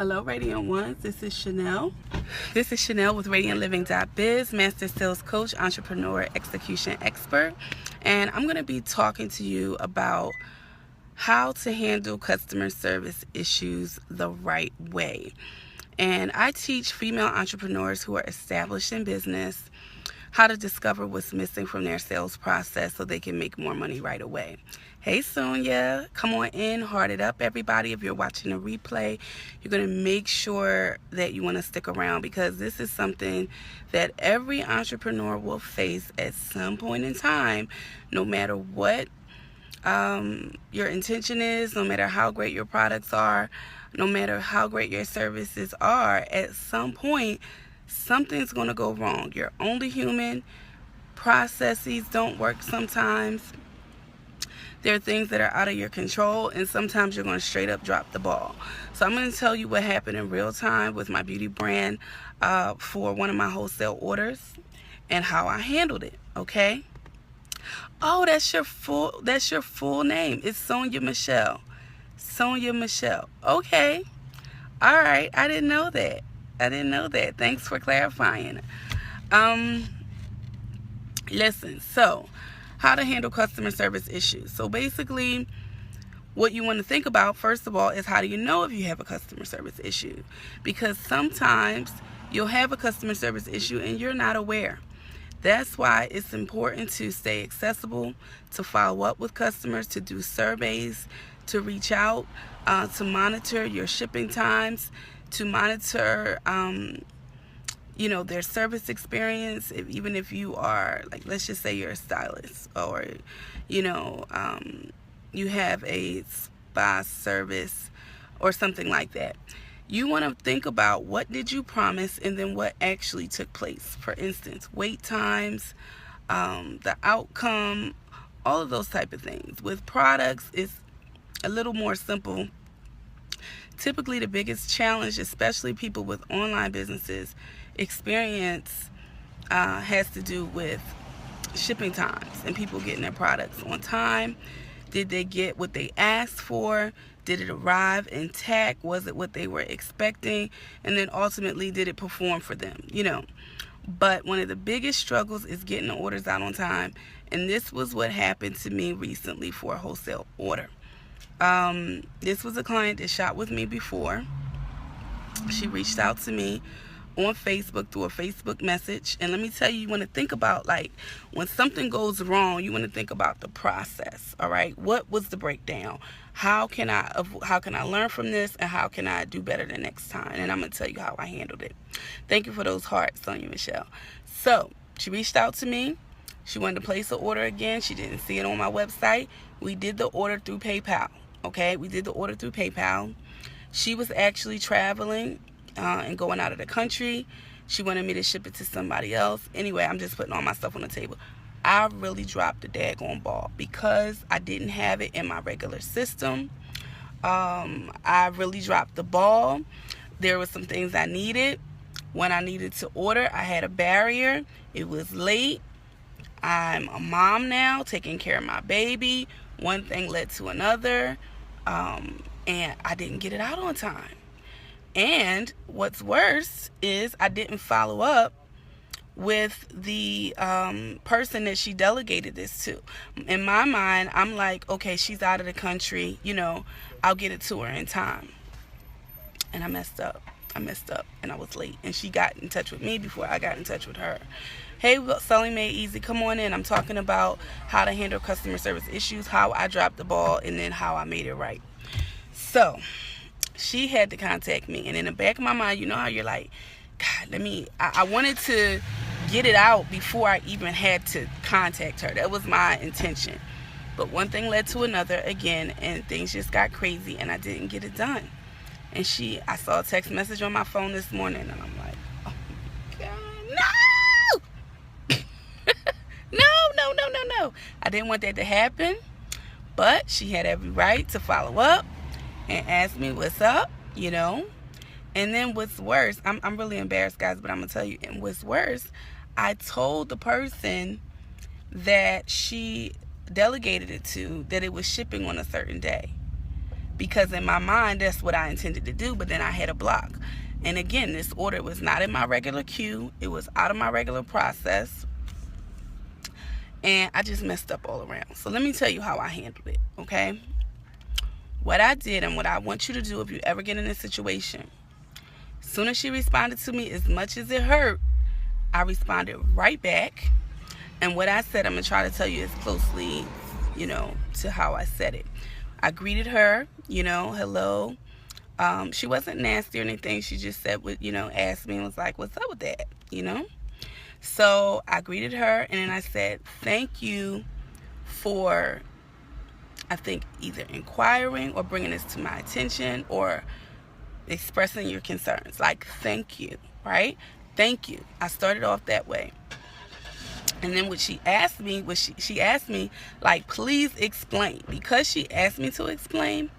Hello, Radiant Ones. This is Chanelle. This is Chanelle with RadiantLiving.biz, Master Sales Coach, Entrepreneur, Execution Expert. And I'm going to be talking to you about how to handle customer service issues the right way. And I teach female entrepreneurs who are established in business how to discover what's missing from their sales process so they can make more money right away. Hey Sonia, come on in, heart it up everybody. If you're watching a replay, you're going to make sure that you want to stick around because this is something that every entrepreneur will face at some point in time, no matter what your intention is, no matter how great your products are, no matter how great your services are, at some point something's going to go wrong. You're only human. Processes don't work sometimes. There are things that are out of your control, and sometimes you're going to straight up drop the ball. So I'm going to tell you what happened in real time with my beauty brand for one of my wholesale orders and how I handled it. Okay. Oh, that's your full name. It's Sonia Michelle. Sonia Michelle. Okay. All right. I didn't know that. Thanks for clarifying. Listen, so how to handle customer service issues. So basically, what you want to think about, first of all, is how do you know if you have a customer service issue? Because sometimes you'll have a customer service issue and you're not aware. That's why it's important to stay accessible, to follow up with customers, to do surveys, to reach out, to monitor your shipping times, to monitor their service experience. Even if you are, like, let's just say you're a stylist, or you have a spa service or something like that. You want to think about what did you promise and then what actually took place. For instance, wait times, the outcome, all of those type of things. With products, it's a little more simple. Typically, the biggest challenge, especially people with online businesses, experience has to do with shipping times and people getting their products on time. Did they get what they asked for? Did it arrive intact? Was it what they were expecting? And then ultimately, did it perform for them? But one of the biggest struggles is getting the orders out on time. And this was what happened to me recently for a wholesale order. This was a client that shot with me before. She reached out to me on Facebook through a Facebook message. And let me tell you, you want to think about, like, when something goes wrong, you want to think about the process. All right. What was the breakdown? How can I learn from this, and how can I do better the next time? And I'm going to tell you how I handled it. Thank you for those hearts, Sonia Michelle. So she reached out to me. She wanted to place the order again. She didn't see it on my website. We did the order through PayPal. Okay. We did the order through PayPal. She was actually traveling and going out of the country. She wanted me to ship it to somebody else. Anyway, I'm just putting all my stuff on the table. I really dropped the daggone ball because I didn't have it in my regular system. I really dropped the ball. There were some things I needed. When I needed to order, I had a barrier. It was late. I'm a mom now, taking care of my baby. One thing led to another. And I didn't get it out on time. And what's worse is I didn't follow up with the person that she delegated this to. In my mind, I'm like, okay, she's out of the country. I'll get it to her in time. And I messed up. And I was late. And she got in touch with me before I got in touch with her. Hey, Selling Made Easy, come on in. I'm talking about how to handle customer service issues, how I dropped the ball, and then how I made it right. So she had to contact me, and in the back of my mind, you know how you're like, God, I wanted to get it out before I even had to contact her. That was my intention. But one thing led to another again, and things just got crazy, and I didn't get it done. And I saw a text message on my phone this morning, and I'm like, oh my God, no! No. I didn't want that to happen, but she had every right to follow up and ask me what's up, And then what's worse, I'm really embarrassed, guys, but I'm going to tell you, and what's worse, I told the person that she delegated it to that it was shipping on a certain day. because in my mind, that's what I intended to do, but then I had a block. And again, this order was not in my regular queue. It was out of my regular process. And I just messed up all around. So let me tell you how I handled it, okay? What I did and what I want you to do if you ever get in this situation, as soon as she responded to me, as much as it hurt, I responded right back. And what I said, I'm going to try to tell you as closely, to how I said it. I greeted her, hello. She wasn't nasty or anything. She just said, asked me and was like, what's up with that, So I greeted her, and then I said, thank you for, I think, either inquiring or bringing this to my attention or expressing your concerns. Like, thank you, right? Thank you. I started off that way. And then what she asked me was she asked me, like, please explain. Because she asked me to explain,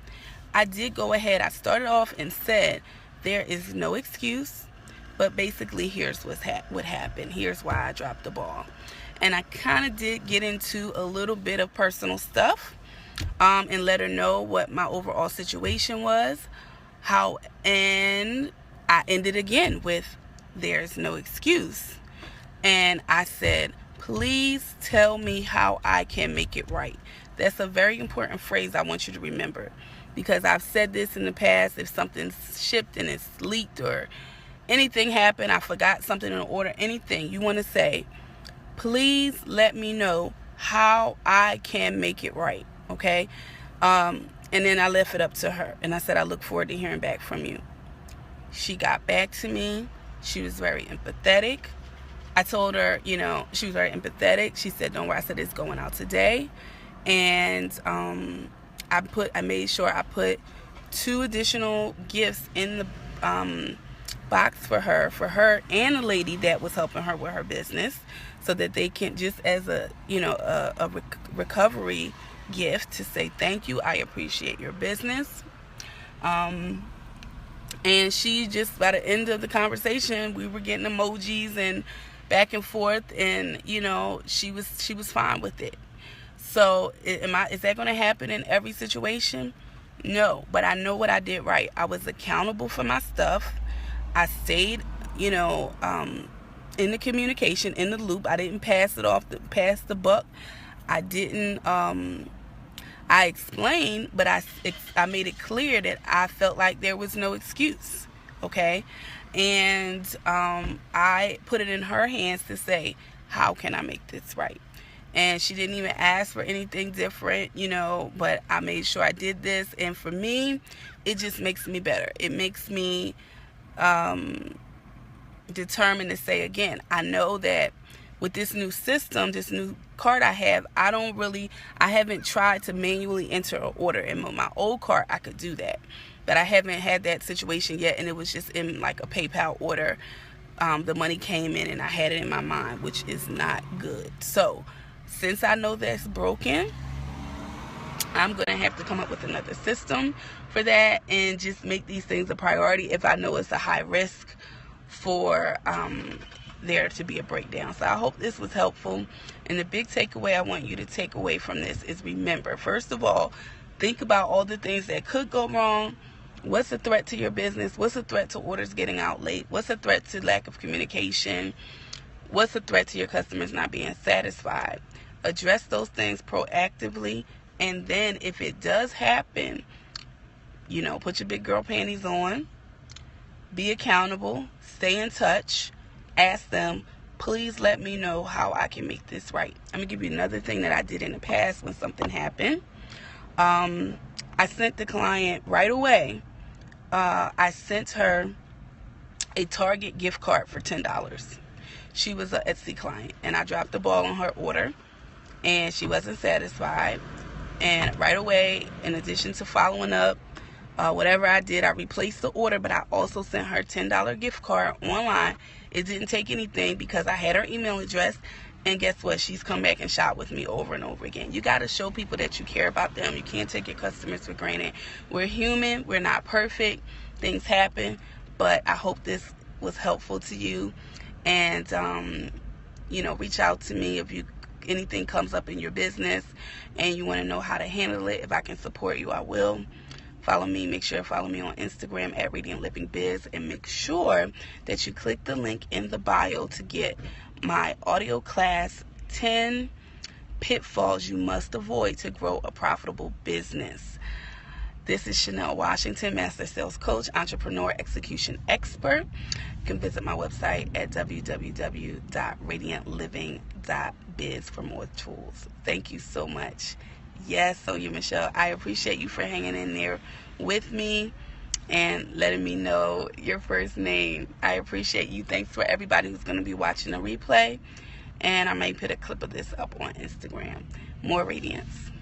I did go ahead. I started off and said, there is no excuse, but basically here's what happened. Here's why I dropped the ball. And I kind of did get into a little bit of personal stuff and let her know what my overall situation was. And I ended again with, there's no excuse. And I said, please tell me how I can make it right. That's a very important phrase I want you to remember, because I've said this in the past. If something's shipped and it's leaked or anything happened, I forgot something in the order, anything, you want to say, please let me know how I can make it right, okay? And then I left it up to her, and I said, I look forward to hearing back from you. She got back to me. She was very empathetic. I told her, she was very empathetic. She said, don't worry. I said, it's going out today. And I made sure I put 2 additional gifts in the box for her and the lady that was helping her with her business, so that they can, just as a recovery gift, to say thank you, I appreciate your business. And she just, by the end of the conversation, we were getting emojis and back and forth, and she was fine with it. So is that going to happen in every situation? No, but I know what I did right. I was accountable for my stuff. I stayed, in the communication, in the loop. I didn't pass the buck. I didn't. I explained, but I made it clear that I felt like there was no excuse. Okay, and I put it in her hands to say, how can I make this right? And she didn't even ask for anything different, but I made sure I did this. And for me, it just makes me better. It makes me determined to say, again, I know that with this new system, this new card I have, I haven't tried to manually enter an order. In my old card, I could do that. But I haven't had that situation yet, and it was just in like a PayPal order. The money came in, and I had it in my mind, which is not good. So since I know that's broken, I'm going to have to come up with another system for that and just make these things a priority if I know it's a high risk for there to be a breakdown. So I hope this was helpful. And the big takeaway I want you to take away from this is, remember, first of all, think about all the things that could go wrong. What's a threat to your business? What's a threat to orders getting out late? What's a threat to lack of communication? What's a threat to your customers not being satisfied? Address those things proactively. And then if it does happen, put your big girl panties on. Be accountable. Stay in touch. Ask them, please let me know how I can make this right. I'm going to give you another thing that I did in the past when something happened. I sent the client right away. I sent her a Target gift card for $10. She was an Etsy client, and I dropped the ball on her order, and she wasn't satisfied. And right away, in addition to following up, whatever I did, I replaced the order, but I also sent her a $10 gift card online. It didn't take anything because I had her email address. And guess what? She's come back and shop with me over and over again. You got to show people that you care about them. You can't take your customers for granted. We're human. We're not perfect. Things happen. But I hope this was helpful to you. And, reach out to me if anything comes up in your business and you want to know how to handle it. If I can support you, I will. follow me. Make sure to follow me on Instagram at Radiant Living Biz, and make sure that you click the link in the bio to get my audio class, 10 pitfalls you must avoid to grow a profitable business. This is Chanelle Washington, Master Sales Coach, Entrepreneur Execution Expert. You can visit my website at www.radiantliving.biz for more tools. Thank you so much. Yes, Sonia Michelle, I appreciate you for hanging in there with me and letting me know your first name. I appreciate you. Thanks for everybody who's going to be watching the replay. And I may put a clip of this up on Instagram. More radiance.